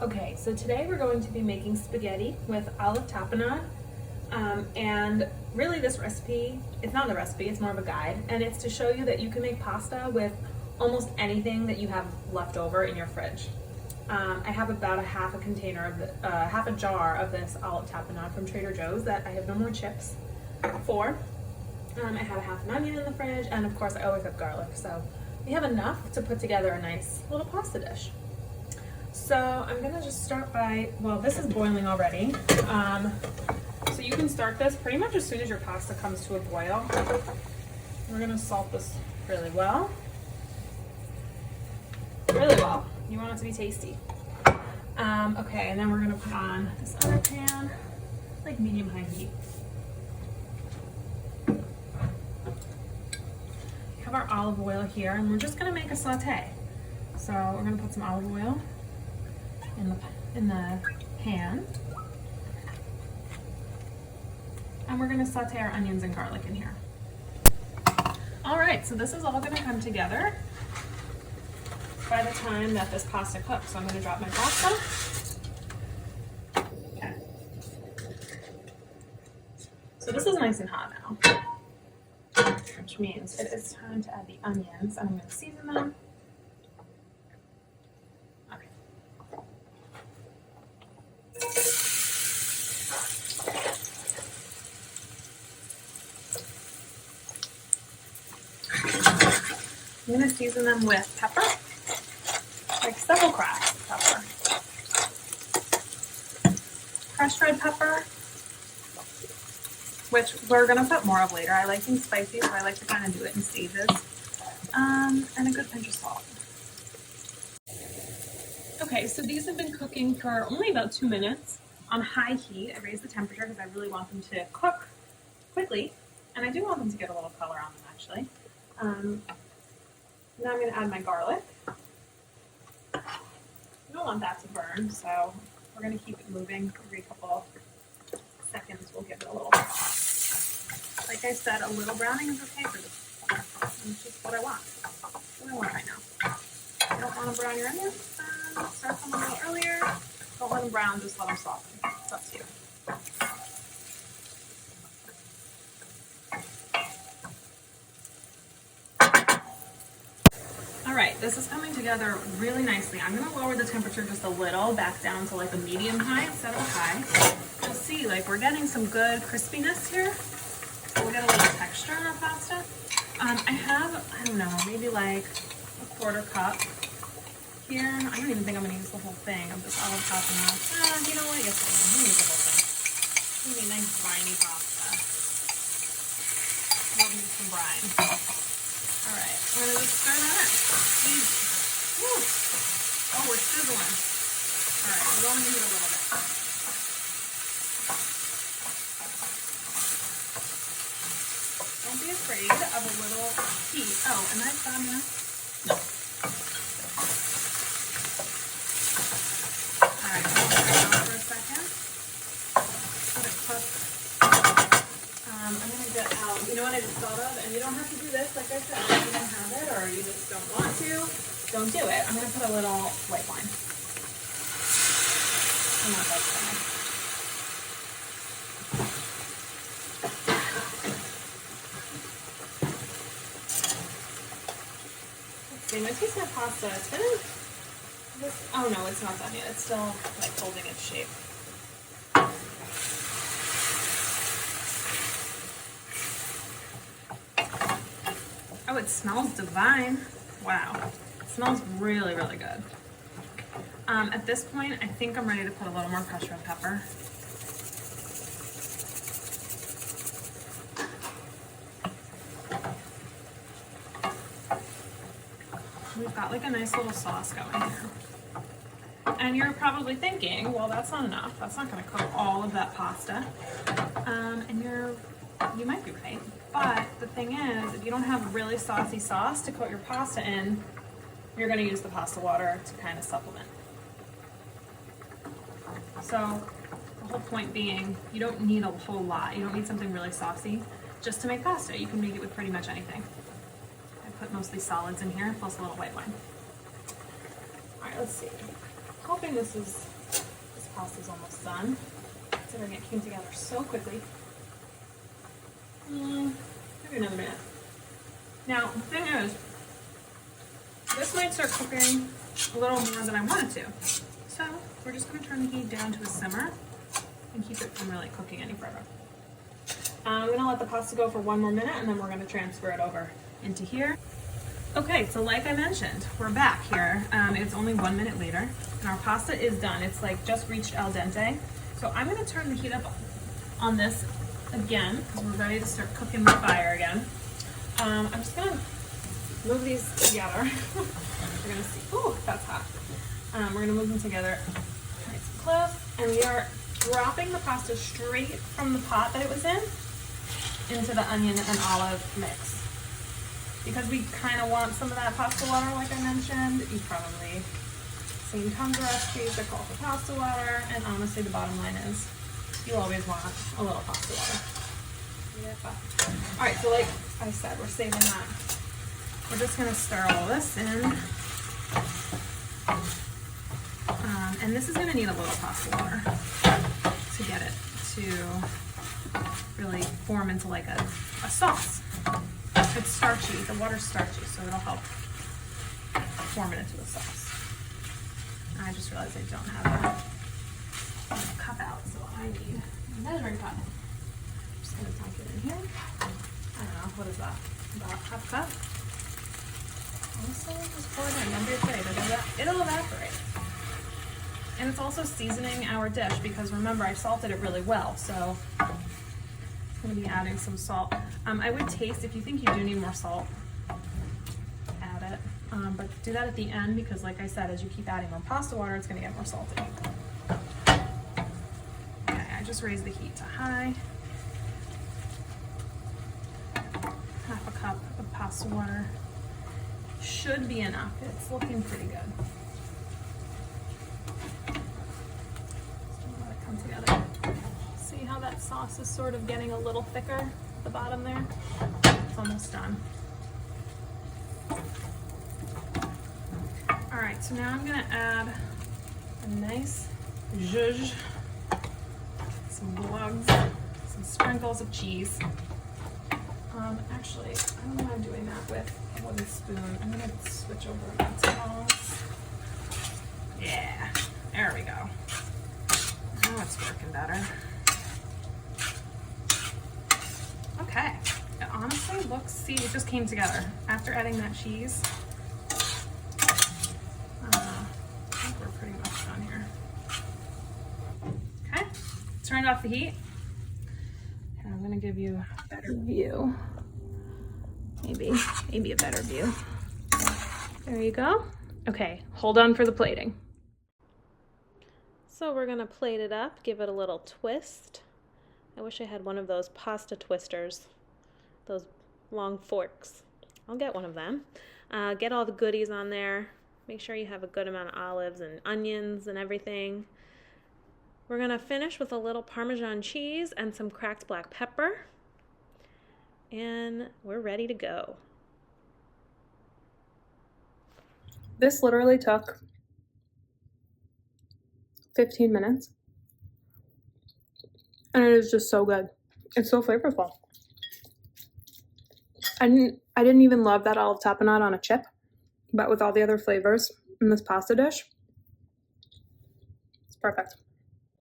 Okay, so today we're going to be making spaghetti with olive tapenade. And really this recipe, it's not a recipe, it's more of a guide. And it's to show you that you can make pasta with almost anything that you have left over in your fridge. I have about half a jar of this olive tapenade from Trader Joe's that I have no more chips for. I have a half an onion in the fridge, and of course I always have garlic. So we have enough to put together a nice little pasta dish. So I'm gonna just start by, well, this is boiling already. So you can start this pretty much as soon as your pasta comes to a boil. We're gonna salt this really well. Really well. You want it to be tasty. Okay, and then we're gonna put on this other pan, like medium-high heat. We have our olive oil here, and we're just gonna make a saute. So we're gonna put some olive oil in the pan, and we're gonna saute our onions and garlic in here. All right, so this is all gonna come together by the time that this pasta cooks. So I'm gonna drop my pasta. Okay. So this is nice and hot now, which means it is time to add the onions, and I'm gonna season them. I'm going to season them with pepper, like several cracks of pepper. Crushed red pepper, which we're going to put more of later. I like things spicy, so I like to kind of do it in stages. And a good pinch of salt. Okay, so these have been cooking for only about 2 minutes on high heat. I raised the temperature because I really want them to cook quickly, and I do want them to get a little color on them actually. Now I'm going to add my garlic. You don't want that to burn, so we're going to keep it moving every couple seconds. We'll give it a little, like I said, a little browning is okay for this. It's just what I want. What I want right now. You don't want to brown your onions, start them a little earlier. Don't let them brown, just let them soften. It's up to you. Alright, this is coming together really nicely. I'm going to lower the temperature just a little, back down to like a medium high instead of a high. You'll see, like, we're getting some good crispiness here. We'll get a little texture in our pasta. I have, I don't know, maybe like a quarter cup here. I don't even think I'm going to use the whole thing of this olive tapenade. You know what? Yes, I am. I'm going to use the whole thing. It's going to be a nice briny pasta. We'll need some brine. Alright, I'm going to just stir that in. Woo. Oh, we're sizzling. Alright, we're going to heat a little bit. Don't be afraid of a little heat. Oh, and I've done this. No. Alright, I'll turn it on for a second. Let it cook. I'm going to get out, you know what I just thought of? And you don't have to do this, like I said, if you don't have it or you just don't want to, don't do it. I'm going to put a little white wine. I'm not that funny. Let's see, I'm going to taste my pasta. It's been, oh no, it's not done yet. It's still like holding its shape. Oh, it smells divine. Wow. It smells really, really good. At this point, I think I'm ready to put a little more crushed red pepper. We've got like a nice little sauce going here. And you're probably thinking, well, that's not enough. That's not going to cook all of that pasta. And you might be right. But the thing is, if you don't have really saucy sauce to coat your pasta in, you're going to use the pasta water to kind of supplement. So the whole point being, you don't need a whole lot. You don't need something really saucy just to make pasta. You can make it with pretty much anything. I put mostly solids in here, plus a little white wine. All right, let's see. Hoping this is pasta's almost done. Considering it came together so quickly. Maybe another minute. Now, the thing is, this might start cooking a little more than I want it to. So, we're just going to turn the heat down to a simmer and keep it from really cooking any further. I'm going to let the pasta go for 1 more minute and then we're going to transfer it over into here. Okay, so like I mentioned, we're back here. It's only 1 minute later and our pasta is done. It's like just reached al dente. So I'm going to turn the heat up on this again because we're ready to start cooking the fire again. I'm just going to move these together. We're going to see, ooh, that's hot. We're going to move them together nice and close. And we are dropping the pasta straight from the pot that it was in into the onion and olive mix. Because we kind of want some of that pasta water, like I mentioned. You've probably seen tons of recipes that call for pasta water, and honestly, the bottom line is you always want a little pasta water. All right, so like I said, we're saving that. We're just gonna stir all this in. And this is gonna need a little pasta water to get it to really form into like a sauce. It's starchy, the water's starchy, so it'll help form it into a sauce. I just realized I don't have a cup out, so I need a measuring cup. I'm just gonna dunk it in here. I don't know, what is that? About half a cup? Honestly, just pour it in, don't be afraid, it'll evaporate. And it's also seasoning our dish because remember I salted it really well, so I'm gonna be adding some salt. I would taste, if you think you do need more salt, add it. But do that at the end because like I said, as you keep adding more pasta water, it's gonna get more salty. Okay, I just raised the heat to high. Half a cup of pasta water should be enough. It's looking pretty good. Let it come together. See how that sauce is sort of getting a little thicker at the bottom there? It's almost done. All right, so now I'm gonna add a nice zhuzh, some lugs, some sprinkles of cheese. Actually, I don't know why I'm doing that with a wooden spoon. I'm gonna switch over to tongs. Yeah, there we go. Now it's working better. Okay, it honestly looks, see, it just came together. After adding that cheese, I think we're pretty much done here. Okay, turned off the heat. And I'm gonna give you a better view. Maybe a better view. There you go. Okay, hold on for the plating. So we're gonna plate it up, give it a little twist. I wish I had one of those pasta twisters, those long forks. I'll get one of them. Get all the goodies on there. Make sure you have a good amount of olives and onions and everything. We're gonna finish with a little Parmesan cheese and some cracked black pepper. And we're ready to go. This literally took 15 minutes. And it is just so good. It's so flavorful. I didn't even love that olive tapenade on a chip, but with all the other flavors in this pasta dish, it's perfect.